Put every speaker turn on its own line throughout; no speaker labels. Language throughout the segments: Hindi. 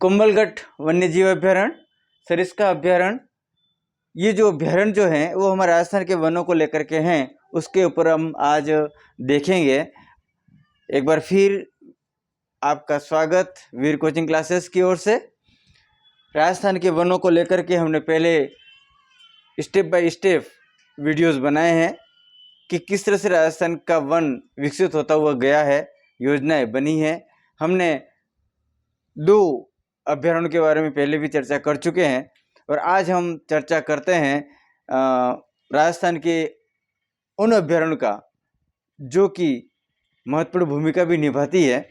कुंभलगढ़ वन्यजीव अभ्यारण्य, सरिस्का अभ्यारण्य, ये जो अभ्यारण्य जो हैं वो हमारे राजस्थान के वनों को लेकर के हैं, उसके ऊपर हम आज देखेंगे। एक बार फिर आपका स्वागत वीर कोचिंग क्लासेस की ओर से। राजस्थान के वनों को लेकर के हमने पहले स्टेप बाय स्टेप वीडियोस बनाए हैं कि किस तरह से राजस्थान का वन विकसित होता हुआ गया है, योजनाएं बनी हैं। हमने 2 अभ्यारण्यों के बारे में पहले भी चर्चा कर चुके हैं और आज हम चर्चा करते हैं राजस्थान के उन अभ्यारण्यों का जो कि महत्वपूर्ण भूमिका भी निभाती है।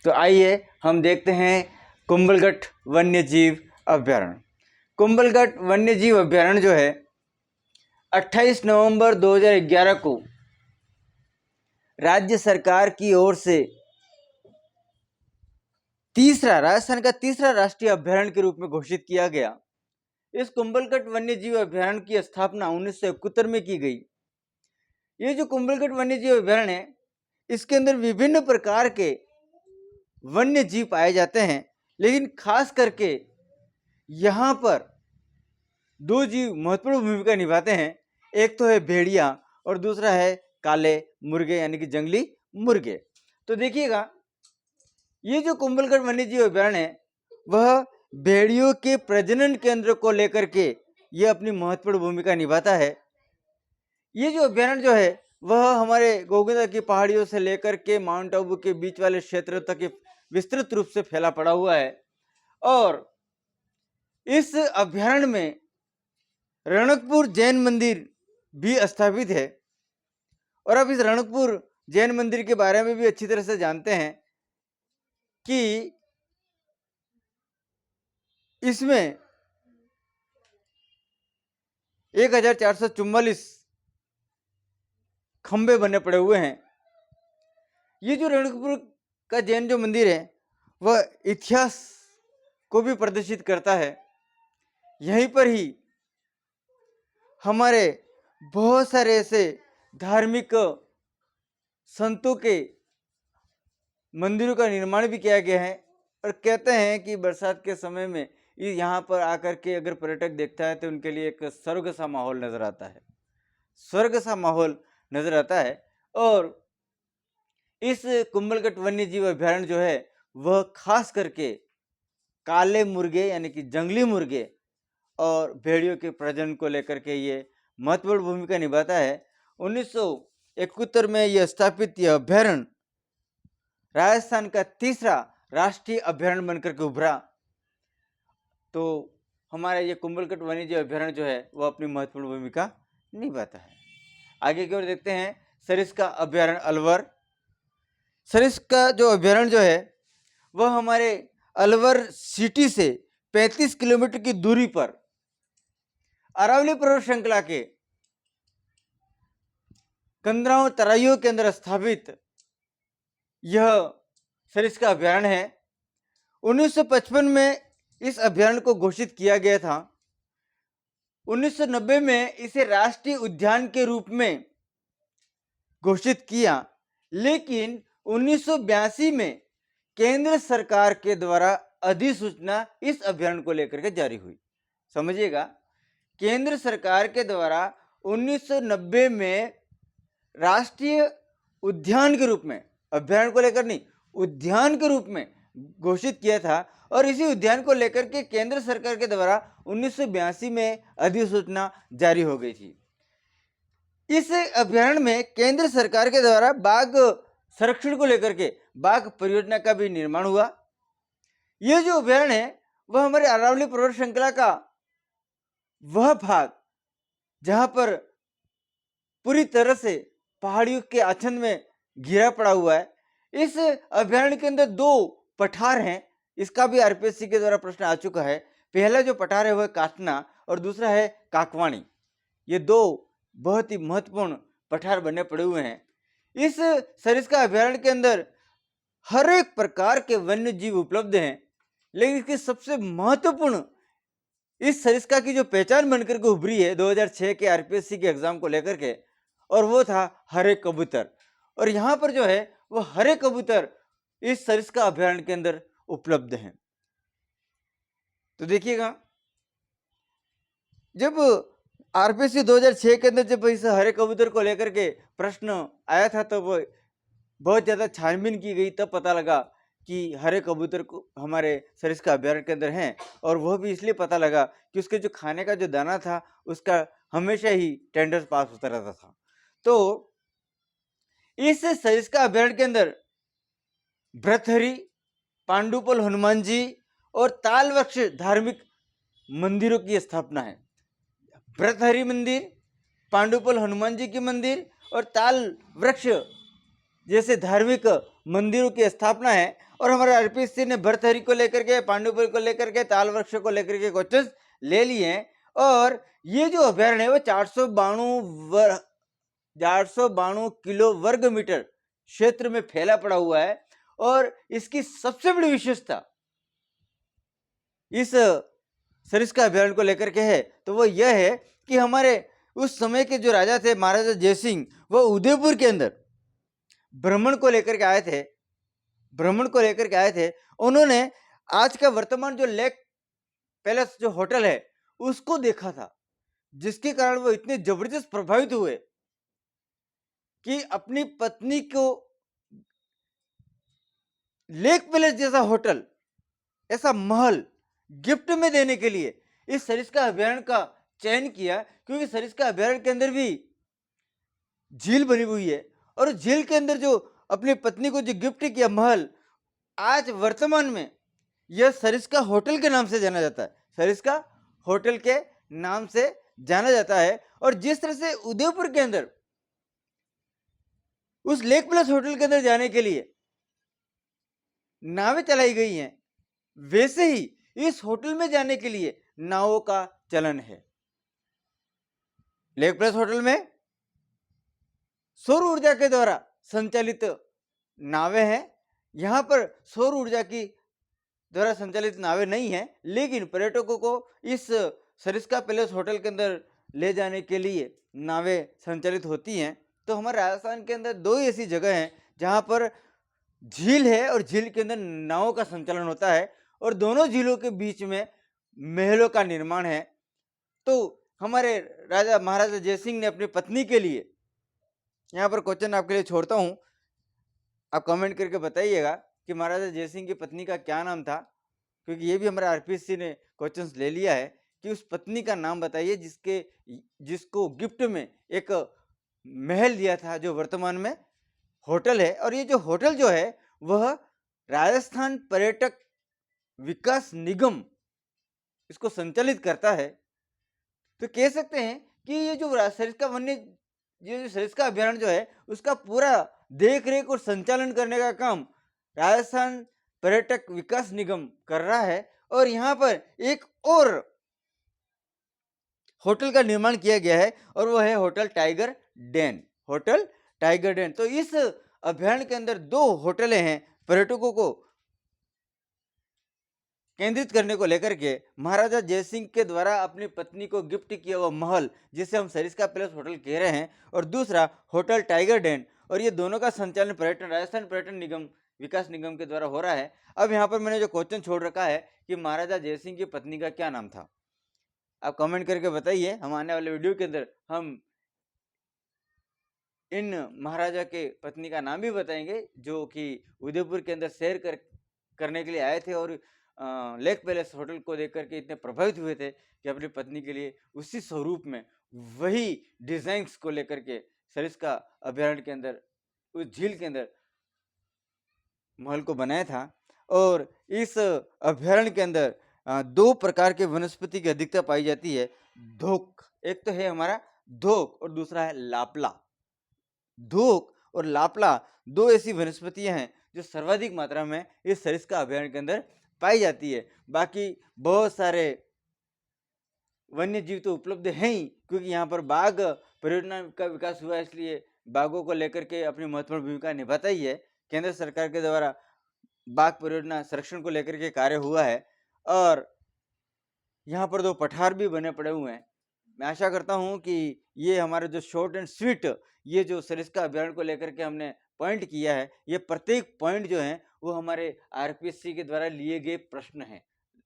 तो आइए हम देखते हैं कुंभलगढ़ वन्यजीव अभ्यारण्य। कुंभलगढ़ वन्यजीव अभ्यारण्य जो है 28 नवंबर 2011 को राज्य सरकार की ओर से राजस्थान का तीसरा राष्ट्रीय अभ्यारण्य के रूप में घोषित किया गया। इस कुंभलगढ़ वन्यजीव अभ्यारण्य की स्थापना 1971 में की गई। ये जो कुंभलगढ़ वन्यजीव अभ्यारण्य है, इसके अंदर विभिन्न प्रकार के वन्य जीव पाए जाते हैं, लेकिन खास करके यहाँ पर 2 जीव महत्वपूर्ण भूमिका निभाते हैं। एक तो है भेड़िया और दूसरा है काले मुर्गे यानी कि जंगली मुर्गे। तो देखिएगा, ये जो कुंभलगढ़ वन्यजीव अभ्यारण्य है वह भेड़ियों के प्रजनन केंद्र को लेकर के ये अपनी महत्वपूर्ण भूमिका निभाता है। ये जो अभ्यारण्य जो है वह हमारे गोविंदा की पहाड़ियों से लेकर के माउंट आबू के बीच वाले क्षेत्र तक विस्तृत रूप से फैला पड़ा हुआ है और इस अभ्यारण्य में रणकपुर जैन मंदिर भी स्थापित है। और अब इस रणकपुर जैन मंदिर के बारे में भी अच्छी तरह से जानते हैं कि इसमें 1444 खंबे बने पड़े हुए हैं। ये जो रणकपुर का जैन जो मंदिर है वह इतिहास को भी प्रदर्शित करता है। यहीं पर ही हमारे बहुत सारे ऐसे धार्मिक संतों के मंदिरों का निर्माण भी किया गया है और कहते हैं कि बरसात के समय में यहाँ पर आकर के अगर पर्यटक देखता है तो उनके लिए एक स्वर्ग सा माहौल नजर आता है, स्वर्ग सा माहौल नजर आता है। और इस कुंभलगढ़ वन्यजीव अभ्यारण्य जो है वह खास करके काले मुर्गे यानी कि जंगली मुर्गे और भेड़ियों के प्रजनन को लेकर के ये महत्वपूर्ण भूमिका निभाता है। 1971 में यह स्थापित यह अभ्यारण्य राजस्थान का तीसरा राष्ट्रीय अभ्यारण्य बनकर के उभरा। तो हमारा ये कुंभलगढ़ वन्यजीव अभ्यारण्य जो है वह अपनी महत्वपूर्ण भूमिका निभाता है। आगे की ओर देखते हैं सरिस्का अभ्यारण्य अलवर। सरिस्का जो अभ्यारण्य जो है वह हमारे अलवर सिटी से 35 किलोमीटर की दूरी पर अरावली पर्वत श्रृंखला के कंदराव तराइयों के अंदर स्थापित यह सरिस्का अभ्यारण्य है। 1955 में इस अभ्यारण्य को घोषित किया गया था। 1990 में इसे राष्ट्रीय उद्यान के रूप में घोषित किया, लेकिन 1982 में केंद्र सरकार के द्वारा अधिसूचना इस अभ्यारण्य को लेकर के जारी हुई। समझिएगा, केंद्र सरकार के द्वारा 1990 में राष्ट्रीय उद्यान के रूप में, अभ्यारण्य को लेकर नहीं, उद्यान के रूप में घोषित किया था और इसी उद्यान को लेकर के केंद्र सरकार के द्वारा 1982 में अधिसूचना जारी हो गई थी। इस अभ्यारण्य में केंद्र सरकार के द्वारा बाघ संरक्षण को लेकर के बाघ परियोजना का भी निर्माण हुआ। यह जो अभ्यारण्य है वह हमारे अरावली पर्वत श्रृंखला का वह भाग जहां पर पूरी तरह से पहाड़ियों के आच्छन्न में घिरा पड़ा हुआ है। इस अभ्यारण्य के अंदर 2 पठार हैं। इसका भी आरपीएससी के द्वारा प्रश्न आ चुका है। पहला जो पठार है वह काटना और दूसरा है काकवाणी। ये 2 बहुत ही महत्वपूर्ण पठार बने पड़े हुए हैं। इस सरिस्का अभ्यारण्य के अंदर हर एक प्रकार के वन्य जीव उपलब्ध हैं, लेकिन इसके सबसे महत्वपूर्ण इस सरिस्का की जो पहचान बनकर के उभरी है 2006 के आरपीएससी के एग्जाम को लेकर के, और वो था हरे कबूतर। और यहाँ पर जो है वो हरे कबूतर इस सरिस्का अभ्यारण्य के अंदर उपलब्ध हैं। तो देखिएगा, जब आरपीसी 2006 के अंदर जब इस हरे कबूतर को लेकर के प्रश्न आया था, तो वो बहुत ज़्यादा छानबीन की गई, तब पता लगा कि हरे कबूतर को हमारे सरिस्का अभयारण्य के अंदर हैं। और वह भी इसलिए पता लगा कि उसके जो खाने का जो दाना था, उसका हमेशा ही टेंडर पास होता रहता था। तो इस सरिस्का अभयारण्य के अंदर भृतहरि, पांडुपल हनुमान जी और ताल वृक्ष धार्मिक मंदिरों की स्थापना है। भृतहरि मंदिर, पांडुपल हनुमान जी की मंदिर और ताल वृक्ष जैसे धार्मिक मंदिरों की स्थापना है। और हमारे आरपीसी ने भरथरी को लेकर के, पांडुपुर को लेकर के, ताल वृक्ष को लेकर के क्वेश्चन ले लिए हैं। और ये जो अभ्यारण्य है वो 492 किलो वर्ग मीटर क्षेत्र में फैला पड़ा हुआ है। और इसकी सबसे बड़ी विशेषता इस सरिस्का अभ्यारण्य को लेकर के है, तो वो यह है कि हमारे उस समय के जो राजा थे, महाराजा जयसिंह, वो उदयपुर के अंदर भ्रमण को लेकर के आए थे। उन्होंने आज का वर्तमान जो लेक पैलेस जो होटल है उसको देखा था, जिसके कारण वो इतने जबरदस्त प्रभावित हुए कि अपनी पत्नी को लेक पैलेस जैसा होटल, ऐसा महल गिफ्ट में देने के लिए इस सरिस्का अभयारण्य का चयन किया। क्योंकि सरिस्का अभयारण्य के अंदर भी झील बनी हुई है, और झील के अंदर जो अपनी पत्नी को जो गिफ्ट किया महल, आज वर्तमान में यह सरिस्का होटल के नाम से जाना जाता है। सरिस्का होटल के नाम से जाना जाता है। और जिस तरह से उदयपुर के अंदर उस लेक प्लस होटल के अंदर जाने के लिए नावें चलाई गई हैं, वैसे ही इस होटल में जाने के लिए नावों का चलन है। लेक प्लस होटल में सौर ऊर्जा के द्वारा संचालित नावें हैं। यहाँ पर सौर ऊर्जा की द्वारा संचालित नावें नहीं हैं, लेकिन पर्यटकों को इस सरिस्का पैलेस होटल के अंदर ले जाने के लिए नावें संचालित होती हैं। तो हमारे राजस्थान के अंदर दो ही ऐसी जगह हैं जहाँ पर झील है और झील के अंदर नावों का संचालन होता है, और दोनों झीलों के बीच में महलों का निर्माण है। तो हमारे राजा महाराजा जयसिंह ने अपनी पत्नी के लिए, यहाँ पर क्वेश्चन आपके लिए छोड़ता हूँ, आप कमेंट करके बताइएगा कि महाराजा जयसिंह की पत्नी का क्या नाम था। क्योंकि ये भी हमारे आरपीसी ने क्वेश्चंस ले लिया है कि उस पत्नी का नाम बताइए जिसको गिफ्ट में एक महल दिया था, जो वर्तमान में होटल है। और ये जो होटल जो है वह राजस्थान पर्यटक विकास निगम इसको संचालित करता है। तो कह सकते हैं कि ये जो सरिस्का अभ्यारण्य जो है उसका पूरा देख रेख और संचालन करने का काम राजस्थान पर्यटक विकास निगम कर रहा है। और यहाँ पर एक और होटल का निर्माण किया गया है, और वो है होटल टाइगर डेन। तो इस अभ्यारण्य के अंदर दो होटलें हैं पर्यटकों को केंद्रित करने को लेकर के। महाराजा जयसिंह के द्वारा अपनी पत्नी को गिफ्ट किया हुआ महल, जिसे हम सरिस्का पैलेस होटल कह रहे हैं, और दूसरा होटल टाइगर डेन। और ये दोनों का संचालन राजस्थान पर्यटन निगम विकास निगम के द्वारा हो रहा है। अब यहाँ पर मैंने जो क्वेश्चन छोड़ रखा है कि महाराजा जयसिंह की पत्नी का क्या नाम था, आप कमेंट करके बताइए। हम आने वाले वीडियो के अंदर हम इन महाराजा के पत्नी का नाम भी बताएंगे, जो कि उदयपुर के अंदर करने के लिए आए थे, और लेक पैलेस होटल को देख करके इतने प्रभावित हुए थे कि अपनी पत्नी के लिए उसी स्वरूप में वही डिजाइन्स को लेकर के सरिस्का अभ्यारण्य के अंदर उस झील के अंदर महल को बनाया था। और इस अभ्यारण्य के अंदर दो प्रकार के वनस्पति की अधिकता पाई जाती है। धोक, एक तो है हमारा धोक और दूसरा है लापला। धोक और लापला दो ऐसी वनस्पतियां हैं जो सर्वाधिक मात्रा में इस सरिस्का अभ्यारण्य के अंदर पाई जाती है। बाकी बहुत सारे वन्य जीव तो उपलब्ध हैं ही, क्योंकि यहाँ पर बाघ परियोजना का विकास हुआ है, इसलिए बाघों को लेकर के अपनी महत्वपूर्ण भूमिका निभाता ही है। केंद्र सरकार के द्वारा बाघ परियोजना संरक्षण को लेकर के कार्य हुआ है, और यहाँ पर दो पठार भी बने पड़े हुए हैं। मैं आशा करता हूँ कि ये हमारे जो शॉर्ट एंड स्वीट ये जो सरिस्का अभ्यारण्य को लेकर के हमने पॉइंट किया है, ये प्रत्येक पॉइंट जो है वो हमारे आरपीएससी के द्वारा लिए गए प्रश्न हैं।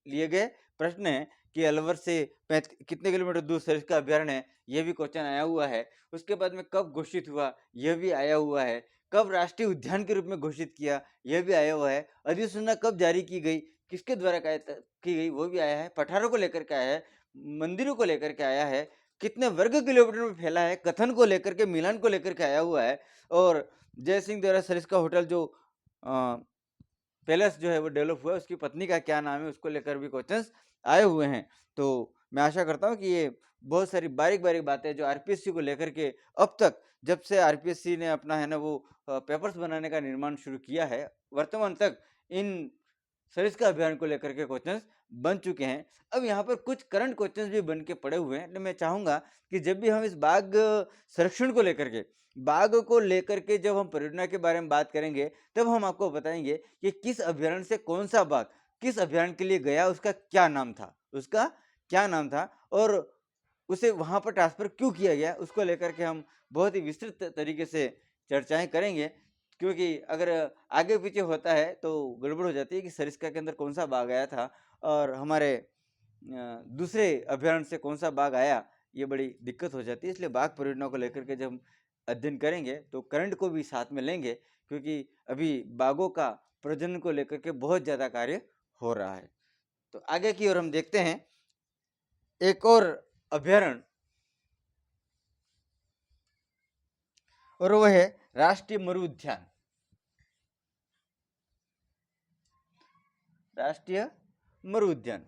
लिए गए प्रश्न है कि अलवर से कितने किलोमीटर दूर सरिस्का अभ्यारण्य है, यह भी क्वेश्चन आया हुआ है। उसके बाद में कब घोषित हुआ, यह भी आया हुआ है। कब राष्ट्रीय उद्यान के रूप में घोषित किया, यह भी आया हुआ है। अधिसूचना कब जारी की गई, किसके द्वारा की गई, वो भी आया है। पठारों को लेकर के आया है, मंदिरों को लेकर के आया है, कितने वर्ग किलोमीटर में फैला है, कथन को लेकर के, मिलान को लेकर के आया हुआ है। और जय सिंह द्वारा सरिस्का होटल जो पैलेस जो है वो डेवलप हुआ है, उसकी पत्नी का क्या नाम है, उसको लेकर भी क्वेश्चंस आए हुए हैं। तो मैं आशा करता हूँ कि ये बहुत सारी बारीक बारीक बातें जो आरपीएससी को लेकर के अब तक, जब से आरपीएससी ने अपना है ना वो पेपर्स बनाने का निर्माण शुरू किया है, वर्तमान तक इन सरिस्का अभियान को लेकर के क्वेश्चंस बन चुके हैं। अब यहाँ पर कुछ करंट क्वेश्चंस भी बन के पड़े हुए हैं। तो मैं चाहूंगा कि जब भी हम इस बाघ संरक्षण को लेकर के, बाघ को लेकर के जब हम परियोजना के बारे में बात करेंगे, तब हम आपको बताएंगे कि किस अभ्यारण्य से कौन सा बाघ किस अभ्यारण्य के लिए गया, उसका क्या नाम था, उसका क्या नाम था, और उसे वहां पर ट्रांसफर क्यों किया गया, उसको लेकर के हम बहुत ही विस्तृत तरीके से चर्चाएं करेंगे। क्योंकि अगर आगे पीछे होता है तो गड़बड़ हो जाती है कि सरिस्का के अंदर कौन सा बाघ आया था और हमारे दूसरे अभ्यारण्य से कौन सा बाघ आया, ये बड़ी दिक्कत हो जाती है। इसलिए बाघ परियोजना को लेकर के जब हम अध्ययन करेंगे तो करंट को भी साथ में लेंगे, क्योंकि अभी बाघों का प्रजनन को लेकर के बहुत ज़्यादा कार्य हो रहा है। तो आगे की ओर हम देखते हैं एक और अभ्यारण्य, और वह है राष्ट्रीय मरु उद्यान। राष्ट्रीय मरु उद्यान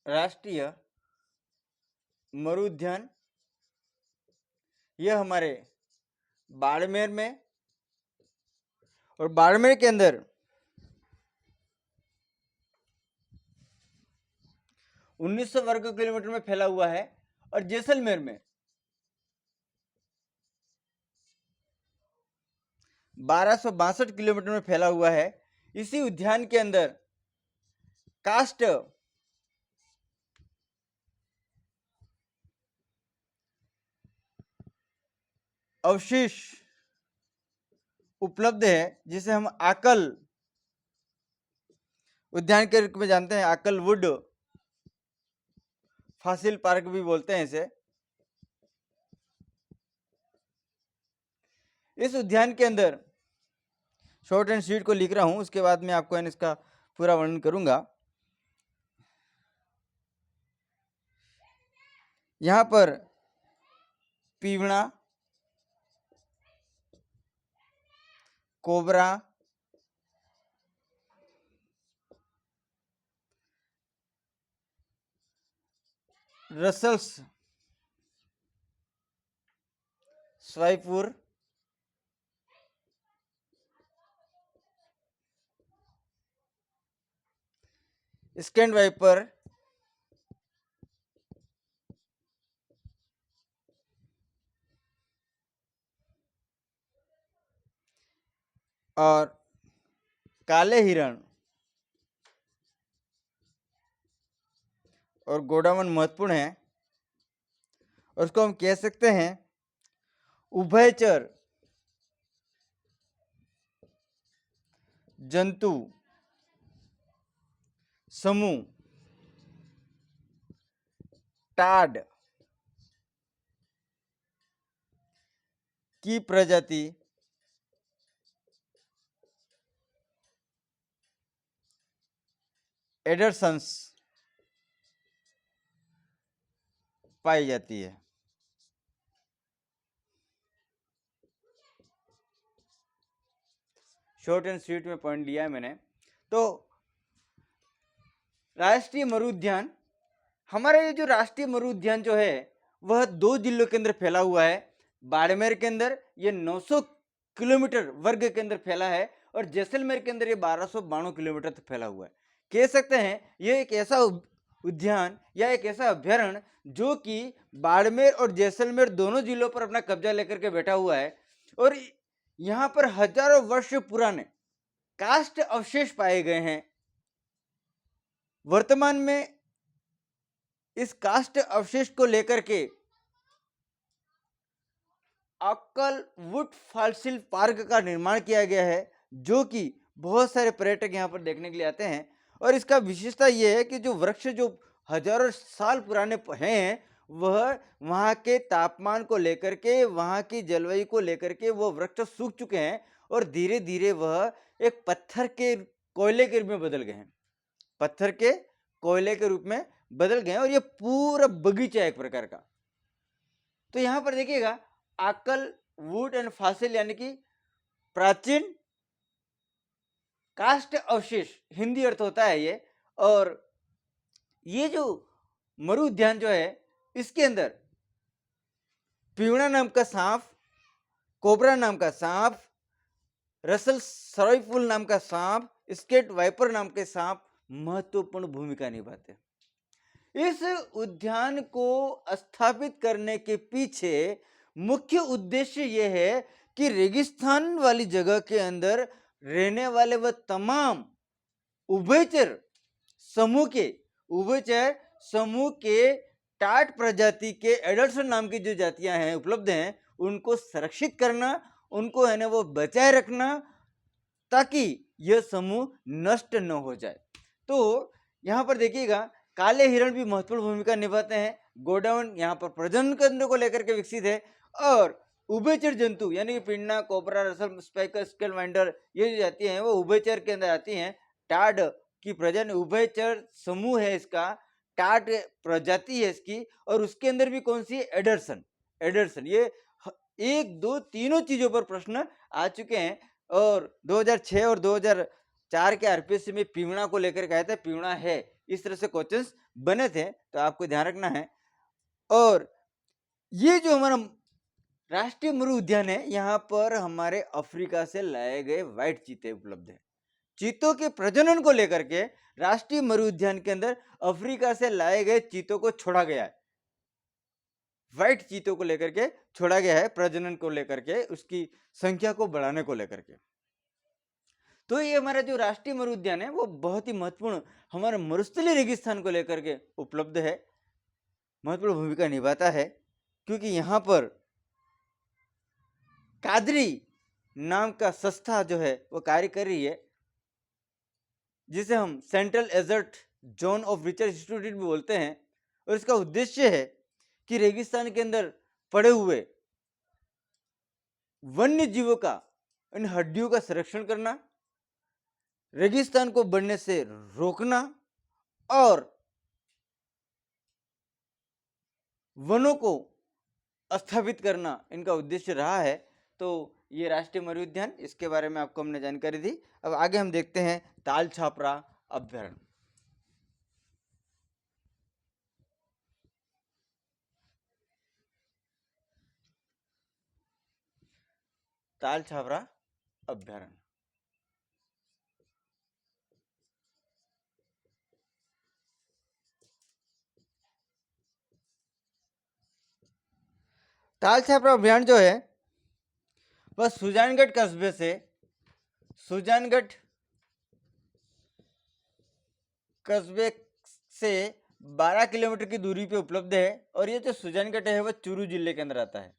राष्ट्रीय मरु उद्यान यह हमारे बाड़मेर में, और बाड़मेर के अंदर 1900 वर्ग किलोमीटर में फैला हुआ है, और जैसलमेर में 1262 किलोमीटर में फैला हुआ है। इसी उद्यान के अंदर कास्ट अवशेष उपलब्ध है, जिसे हम आकल उद्यान के रूप में जानते हैं। आकल वुड फॉसिल पार्क भी बोलते हैं इसे। इस उद्यान के अंदर शॉर्ट एंड स्वीट को लिख रहा हूं, उसके बाद में आपको इसका पूरा वर्णन करूंगा। यहां पर पीवड़ा, कोबरा, रसल्स, स्वाइपुर, स्कैंड वाइपर, और काले हिरण और गोडावन महत्वपूर्ण है, और उसको हम कह सकते हैं उभयचर जंतु समूह टाड की प्रजाति एडरसन्स पाई जाती है। शॉर्ट एंड स्वीट में पॉइंट लिया है मैंने। तो राष्ट्रीय मरु उद्यान, हमारा ये जो राष्ट्रीय मरु उद्यान जो है वह 2 जिलों के अंदर फैला हुआ है। बाड़मेर के अंदर ये 900 किलोमीटर वर्ग के अंदर फैला है, और जैसलमेर के अंदर ये 1292 किलोमीटर तक फैला हुआ है। कह सकते हैं ये एक ऐसा उद्यान या एक ऐसा अभ्यारण्य जो कि बाड़मेर और जैसलमेर दोनों जिलों पर अपना कब्जा लेकर के बैठा हुआ है, और यहाँ पर हजारों वर्ष पुराने कास्ट अवशेष पाए गए हैं। वर्तमान में इस कास्ट अवशेष को लेकर के अक्कल वुड फॉसिल पार्क का निर्माण किया गया है, जो कि बहुत सारे पर्यटक यहाँ पर देखने के लिए आते हैं। और इसका विशेषता यह है कि जो वृक्ष जो हजारों साल पुराने हैं, वह वहाँ के तापमान को लेकर के, वहाँ की जलवायु को लेकर के वो वृक्ष सूख चुके हैं और धीरे धीरे वह एक पत्थर के कोयले के रूप में बदल गए हैं, पत्थर के कोयले के रूप में बदल गए हैं। और ये पूरा बगीचा है एक प्रकार का। तो यहाँ पर देखिएगा, आकल वुड एंड फॉसिल यानी कि प्राचीन कास्ट अवशेष हिंदी अर्थ होता है ये। और ये जो मरु उद्यान जो है, इसके अंदर पीवड़ा नाम का सांप, कोबरा नाम का सांप, रसल सराइफुल नाम का सांप, स्केट वाइपर नाम के सांप महत्वपूर्ण भूमिका निभाते हैं। इस उद्यान को स्थापित करने के पीछे मुख्य उद्देश्य यह है कि रेगिस्तान वाली जगह के अंदर रहने वाले वह तमाम उभयचर समूह के टाट प्रजाति के एडल्सन नाम की जो जातियां हैं उपलब्ध हैं, उनको संरक्षित करना, उनको है ना वो बचाए रखना, ताकि यह समूह नष्ट न हो जाए। तो यहाँ पर देखिएगा, काले हिरण भी महत्वपूर्ण भूमिका निभाते हैं। गोडाउन यहाँ पर प्रजनन केंद्र को लेकर के विकसित है। और उभयचर जंतु यानी कि पिंडा, कोबरा, रसल, स्पाइकर, स्केल वाइंडर, ये जो जाती हैं वो उभयचर के अंदर आती हैं। टाड की प्रजनन उभयचर समूह है इसका, टाट प्रजाति है इसकी। और उसके अंदर भी कौन सी है? एडर्सन। ये एक दो तीनों चीजों पर प्रश्न आ चुके हैं। और 2006 और 2004 के आरपीएससी में पीवड़ा को लेकर कहा था, पीवड़ा है, इस तरह से क्वेश्चंस बने थे, तो आपको ध्यान रखना है। और ये जो हमारा राष्ट्रीय मरु उद्यान है, यहाँ पर हमारे अफ्रीका से लाए गए व्हाइट चीते उपलब्ध है। चीतों के प्रजनन को लेकर के राष्ट्रीय मरु उद्यान के अंदर अफ्रीका से लाए गए चीतों को छोड़ा गया है, व्हाइट चीतों को लेकर के छोड़ा गया है, प्रजनन को लेकर के, उसकी संख्या को बढ़ाने को लेकर के। तो ये हमारा जो राष्ट्रीय मरु उद्यान है वो बहुत ही महत्वपूर्ण हमारे मरुस्थलीय रेगिस्तान को लेकर के उपलब्ध है, महत्वपूर्ण भूमिका निभाता है। क्योंकि यहाँ पर कादरी नाम का संस्था जो है वो कार्य कर रही है, जिसे हम central assert zone of research institute भी बोलते हैं। और इसका उद्देश्य है कि रेगिस्तान के अंदर पड़े हुए वन्य जीवों का, इन हड्डियों का संरक्षण करना, रेगिस्तान को बढ़ने से रोकना और वनों को स्थापित करना इनका उद्देश्य रहा है। तो ये राष्ट्रीय मरु उद्यान, इसके बारे में आपको हमने जानकारी दी। अब आगे हम देखते हैं ताल छापरा अभ्यारण्य। ताल छापरा अभ्यारण्य ताल छापरा अभ्यारण्य जो है वह सुजानगढ़ कस्बे से, सुजानगढ़ कस्बे से 12 किलोमीटर की दूरी पे उपलब्ध है। और ये जो सुजानगढ़ है वह चूरू जिले के अंदर आता है,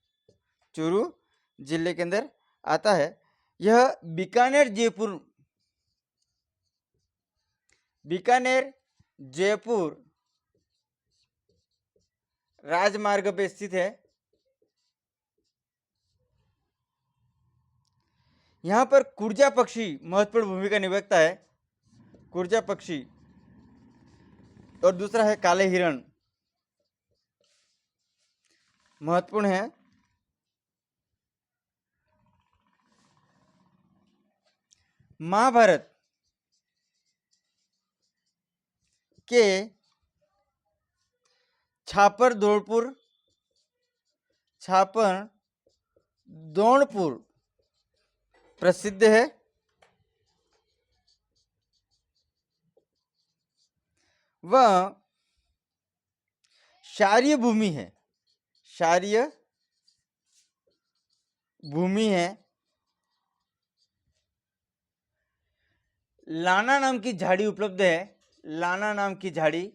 चूरू जिले के अंदर आता है। यह बीकानेर जयपुर राजमार्ग पे स्थित है। यहाँ पर कुर्जा पक्षी महत्वपूर्ण भूमिका निभाता है, कुर्जा पक्षी। और दूसरा है काले हिरण, महत्वपूर्ण है। महाभारत के छापर दौड़पुर प्रसिद्ध है। वह क्षारीय भूमि है, क्षारीय भूमि है। लाना नाम की झाड़ी उपलब्ध है, लाना नाम की झाड़ी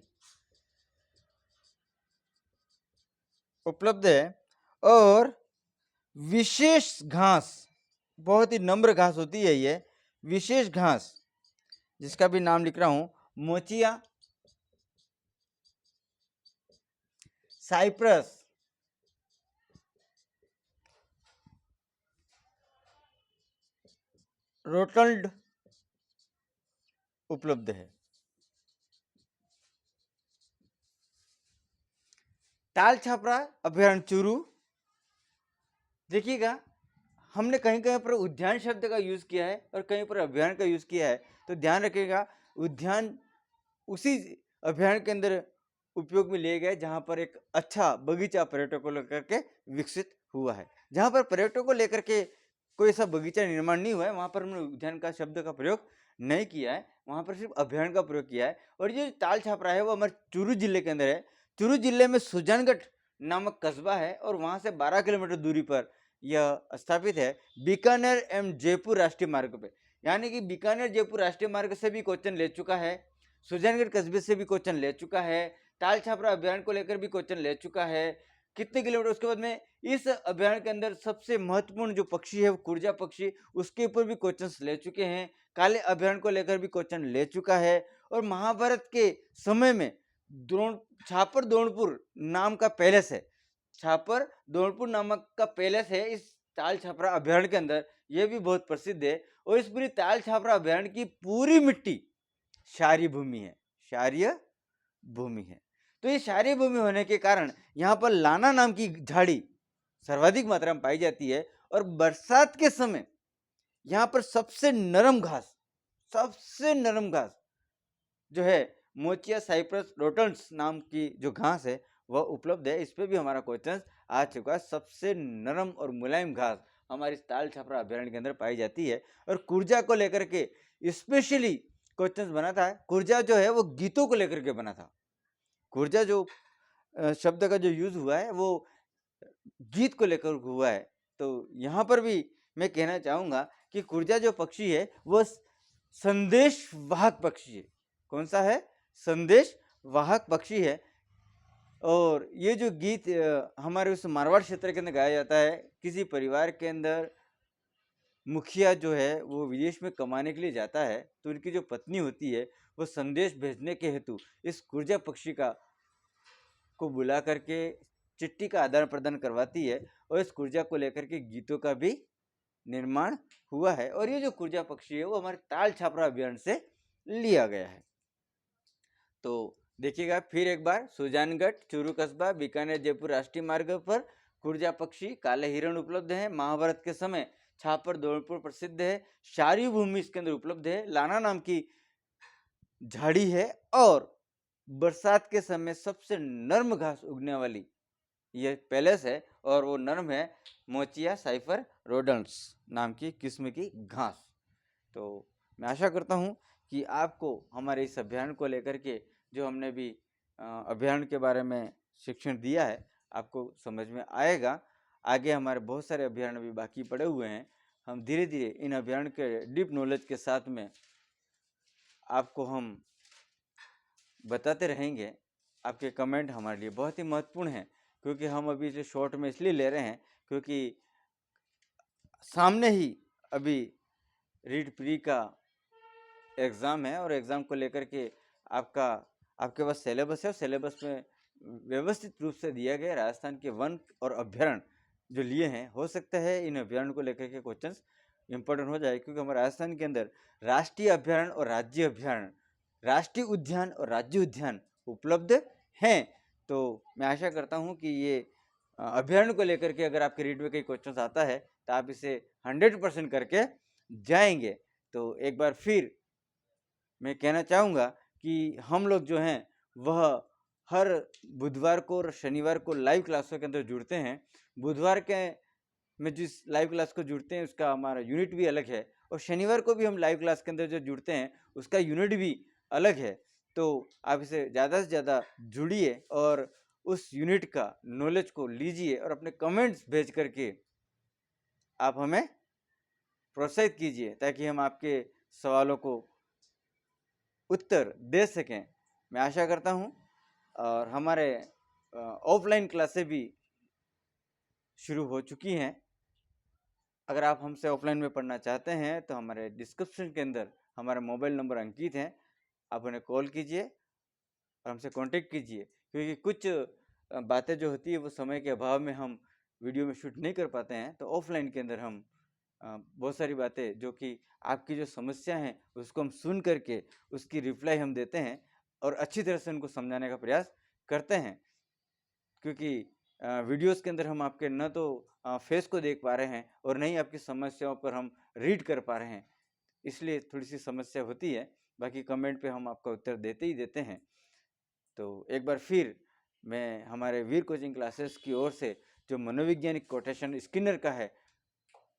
उपलब्ध है। और विशेष घास, बहुत ही नम्र घास होती है ये विशेष घास, जिसका भी नाम लिख रहा हूं, मोचिया साइप्रस रोटल्ड उपलब्ध है। ताल छापरा अभयारण्य चूरू, देखिएगा हमने कहीं कहीं पर उद्यान शब्द का यूज किया है और कहीं पर अभयारण्य का यूज किया है, तो ध्यान रखिएगा उद्यान उसी अभयारण्य के अंदर उपयोग में लिए गए जहां पर एक अच्छा बगीचा पर्यटकों को लेकर के विकसित हुआ है। जहां पर पर्यटकों को लेकर के कोई ऐसा बगीचा निर्माण नहीं हुआ है, वहां पर हमने उद्यान का शब्द का प्रयोग नहीं किया है, वहां पर सिर्फ अभयारण्य का प्रयोग किया है। और ये ताल छापरा है वो हमारे चूरू जिले के अंदर है। चूरू जिले में सुजानगढ़ नामक कस्बा है और वहां से 12 किलोमीटर दूरी पर यह स्थापित है, बीकानेर एवं जयपुर राष्ट्रीय मार्ग पे। यानी कि बीकानेर जयपुर राष्ट्रीय मार्ग से भी क्वेश्चन ले चुका है, सुजानगढ़ कस्बे से भी क्वेश्चन ले चुका है, ताल छापरा अभयारण्य को लेकर भी क्वेश्चन ले चुका है। कितने किलोमीटर, उसके बाद में इस अभयारण्य के अंदर सबसे महत्वपूर्ण जो पक्षी है वो कुरजा पक्षी, उसके ऊपर भी क्वेश्चंस ले चुके हैं। काले अभयारण्य को लेकर भी क्वेश्चन ले चुका है। और महाभारत के समय में द्रोण छापर द्रोणपुर नाम का पैलेस है, छापर द्रोणपुर नामक का पैलेस है इस ताल छापरा अभयारण्य के अंदर, यह भी बहुत प्रसिद्ध है। और इस पूरी ताल छापरा अभयारण्य की पूरी मिट्टी क्षारीय भूमि है, क्षारीय भूमि है। तो ये क्षारीय भूमि होने के कारण यहाँ पर लाना नाम की झाड़ी सर्वाधिक मात्रा में पाई जाती है। और बरसात के समय यहाँ पर सबसे नरम घास, सबसे नरम घास जो है मोचिया साइप्रस रोटल्स नाम की जो घास है वह उपलब्ध है। इस पे भी हमारा क्वेश्चन आ चुका है। सबसे नरम और मुलायम घास हमारी ताल छापरा अभयारण्य के अंदर पाई जाती है। और कुरजा को लेकर के स्पेशली क्वेश्चन बना था। कुरजा जो है वो गीतों को लेकर के बना था। कुरजा जो शब्द का जो यूज हुआ है वो गीत को लेकर हुआ है। तो यहाँ पर भी मैं कहना चाहूंगा कि कुरजा जो पक्षी है वो संदेश वाहक पक्षी है। कौन सा है? संदेश वाहक पक्षी है। और ये जो गीत हमारे उस मारवाड़ क्षेत्र के अंदर गाया जाता है, किसी परिवार के अंदर मुखिया जो है वो विदेश में कमाने के लिए जाता है, तो उनकी जो पत्नी होती है वो संदेश भेजने के हेतु इस कुरजा पक्षी को बुला करके चिट्ठी का आदान प्रदान करवाती है। और इस कुरजा को लेकर के गीतों का भी निर्माण हुआ है। और ये जो कुरजा पक्षी है वो हमारे ताल छापरा अभयारण्य से लिया गया है। तो देखिएगा फिर एक बार, सुजानगढ़ चूरू कस्बा बीकानेर जयपुर राष्ट्रीय मार्ग पर कुरजा पक्षी काले हिरण उपलब्ध है। महाभारत के समय छापर दौलपुर प्रसिद्ध है। क्षारीय भूमि इसके अंदर उपलब्ध है, लाना नाम की झाड़ी है। और बरसात के समय सबसे नर्म घास उगने वाली ये पैलेस है और वो नर्म है मोचिया साइफर रोडन्स नाम की किस्म की घास। तो मैं आशा करता हूँ कि आपको हमारे इस अभियान को लेकर के जो हमने भी अभियान के बारे में शिक्षण दिया है आपको समझ में आएगा। आगे हमारे बहुत सारे अभियान अभी बाकी पड़े हुए हैं। हम धीरे धीरे इन अभियान के डीप नॉलेज के साथ में आपको हम बताते रहेंगे। आपके कमेंट हमारे लिए बहुत ही महत्वपूर्ण हैं, क्योंकि हम अभी इसे शॉर्ट में इसलिए ले रहे हैं क्योंकि सामने ही अभी रीड प्री का एग्ज़ाम है और एग्ज़ाम को लेकर के आपके पास सिलेबस है और सिलेबस में व्यवस्थित रूप से दिया गया राजस्थान के वन और अभ्यारण्य जो लिए हैं। हो सकता है इन अभ्यारण्य को लेकर के क्वेश्चंस इंपॉर्टेंट हो जाए, क्योंकि हमारे राजस्थान के अंदर राष्ट्रीय अभ्यारण्य और राज्य अभ्यारण्य, राष्ट्रीय उद्यान और राज्य उद्यान उपलब्ध हैं। तो मैं आशा करता हूँ कि ये अभ्यारण्य को लेकर के अगर आपके रीड में कोई क्वेश्चन आता है तो आप इसे 100% करके जाएंगे। तो एक बार फिर मैं कहना चाहूँगा कि हम लोग जो हैं वह हर बुधवार को और शनिवार को लाइव क्लासों के अंदर जुड़ते हैं। बुधवार के में जिस लाइव क्लास को जुड़ते हैं उसका हमारा यूनिट भी अलग है, और शनिवार को भी हम लाइव क्लास के अंदर जो जुड़ते हैं उसका यूनिट भी अलग है। तो आप इसे ज़्यादा से ज़्यादा जुड़िए और उस यूनिट का नॉलेज को लीजिए और अपने कमेंट्स भेज करके आप हमें प्रोत्साहित कीजिए, ताकि हम आपके सवालों को उत्तर दे सकें, मैं आशा करता हूँ। और हमारे ऑफलाइन क्लासें भी शुरू हो चुकी हैं। अगर आप हमसे ऑफलाइन में पढ़ना चाहते हैं तो हमारे डिस्क्रिप्शन के अंदर हमारा मोबाइल नंबर अंकित है, आप उन्हें कॉल कीजिए और हमसे कांटेक्ट कीजिए, क्योंकि कुछ बातें जो होती है वो समय के अभाव में हम वीडियो में शूट नहीं कर पाते हैं, तो ऑफलाइन के अंदर हम बहुत सारी बातें जो कि आपकी जो समस्या हैं उसको हम सुन करके उसकी रिप्लाई हम देते हैं और अच्छी तरह से उनको समझाने का प्रयास करते हैं। क्योंकि वीडियोस के अंदर हम आपके न तो फेस को देख पा रहे हैं और न ही आपकी समस्याओं पर हम रीड कर पा रहे हैं, इसलिए थोड़ी सी समस्या होती है। बाकी कमेंट पे हम आपका उत्तर देते ही देते हैं। तो एक बार फिर मैं हमारे वीर कोचिंग क्लासेस की ओर से जो मनोवैज्ञानिक कोटेशन स्किनर का है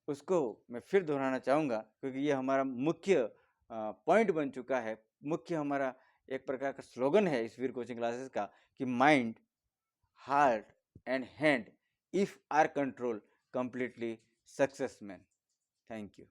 उसको मैं फिर दोहराना चाहूँगा, क्योंकि ये हमारा मुख्य पॉइंट बन चुका है, मुख्य हमारा एक प्रकार का स्लोगन है इस वीर कोचिंग क्लासेस का कि mind, heart and hand if are controlled completely success man. Thank you.